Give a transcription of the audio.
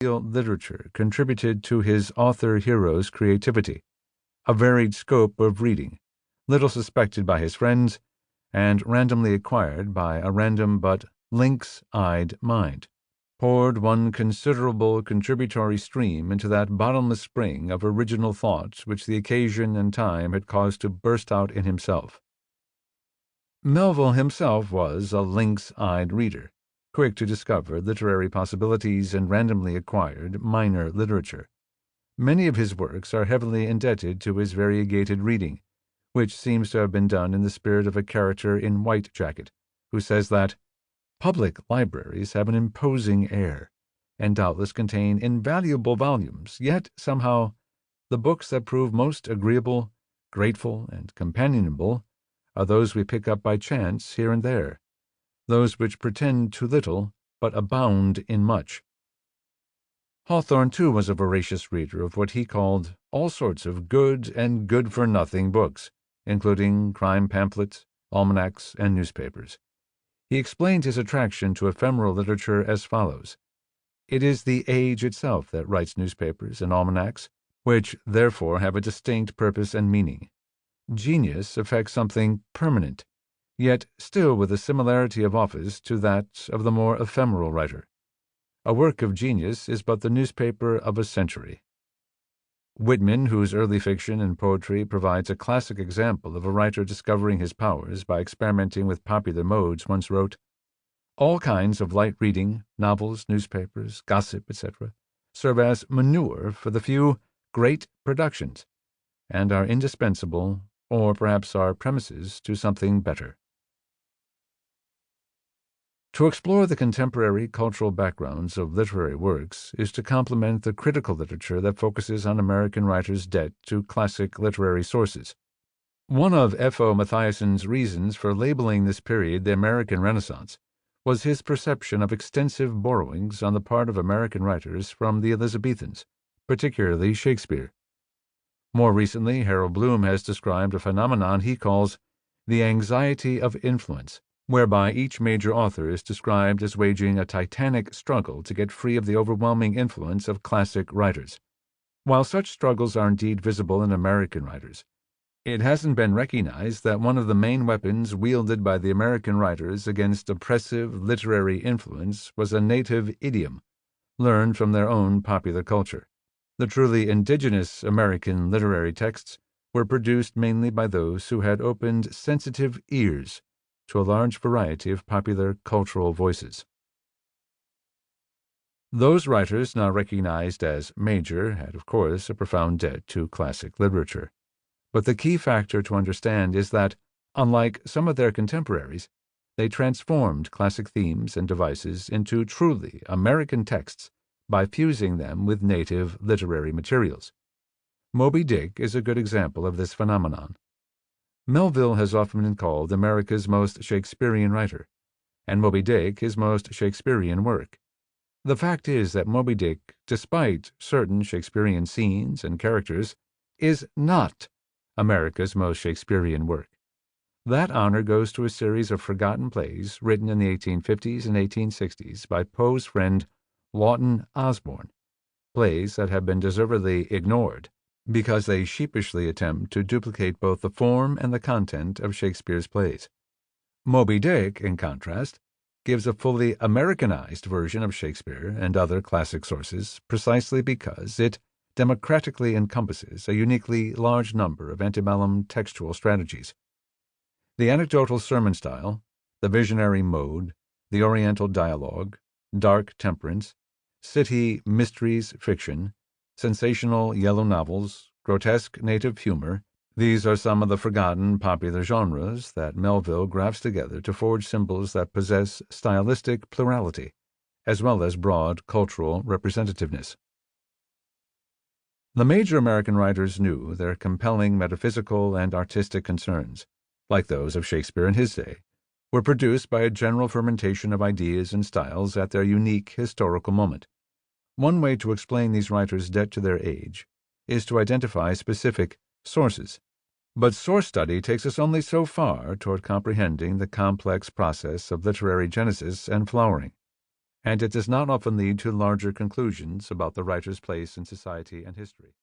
literature contributed to his author-hero's creativity, a varied scope of reading, little suspected by his friends, and randomly acquired by a random but lynx-eyed mind, poured one considerable contributory stream into that bottomless spring of original thought which the occasion and time had caused to burst out in himself. Melville himself was a lynx-eyed reader, quick to discover literary possibilities in randomly acquired minor literature. Many of his works are heavily indebted to his variegated reading, which seems to have been done in the spirit of a character in White Jacket, who says that public libraries have an imposing air, and doubtless contain invaluable volumes, yet, somehow, the books that prove most agreeable, grateful, and companionable are those we pick up by chance here and there, those which pretend to little, but abound in much. Hawthorne, too, was a voracious reader of what he called all sorts of good and good-for-nothing books, including crime pamphlets, almanacs, and newspapers. He explained his attraction to ephemeral literature as follows: "It is the age itself that writes newspapers and almanacs, which therefore have a distinct purpose and meaning. Genius affects something permanent, yet still with a similarity of office to that of the more ephemeral writer. A work of genius is but the newspaper of a century." Whitman, whose early fiction and poetry provides a classic example of a writer discovering his powers by experimenting with popular modes, once wrote, "All kinds of light reading, novels, newspapers, gossip, etc., serve as manure for the few great productions, and are indispensable, or perhaps are premises to something better." To explore the contemporary cultural backgrounds of literary works is to complement the critical literature that focuses on American writers' debt to classic literary sources. One of F.O. Matthiessens' reasons for labeling this period the American Renaissance was his perception of extensive borrowings on the part of American writers from the Elizabethans, particularly Shakespeare. More recently, Harold Bloom has described a phenomenon he calls the anxiety of influence, whereby each major author is described as waging a titanic struggle to get free of the overwhelming influence of classic writers. While such struggles are indeed visible in American writers, it hasn't been recognized that one of the main weapons wielded by the American writers against oppressive literary influence was a native idiom, learned from their own popular culture. The truly indigenous American literary texts were produced mainly by those who had opened sensitive ears to a large variety of popular cultural voices. Those writers now recognized as major had, of course, a profound debt to classic literature. But the key factor to understand is that, unlike some of their contemporaries, they transformed classic themes and devices into truly American texts by fusing them with native literary materials. Moby Dick is a good example of this phenomenon. Melville has often been called America's most Shakespearean writer, and Moby Dick his most Shakespearean work. The fact is that Moby Dick, despite certain Shakespearean scenes and characters, is not America's most Shakespearean work. That honor goes to a series of forgotten plays written in the 1850s and 1860s by Poe's friend Lawton Osborne, plays that have been deservedly ignored because they sheepishly attempt to duplicate both the form and the content of Shakespeare's plays. Moby Dick, in contrast, gives a fully Americanized version of Shakespeare and other classic sources precisely because it democratically encompasses a uniquely large number of antebellum textual strategies. The anecdotal sermon style, the visionary mode, the oriental dialogue, dark temperance, city mysteries fiction, sensational yellow novels, grotesque native humor, these are some of the forgotten popular genres that Melville grafts together to forge symbols that possess stylistic plurality, as well as broad cultural representativeness. The major American writers knew their compelling metaphysical and artistic concerns, like those of Shakespeare in his day, were produced by a general fermentation of ideas and styles at their unique historical moment. One way to explain these writers' debt to their age is to identify specific sources. But source study takes us only so far toward comprehending the complex process of literary genesis and flowering. and it does not often lead to larger conclusions about the writer's place in society and history.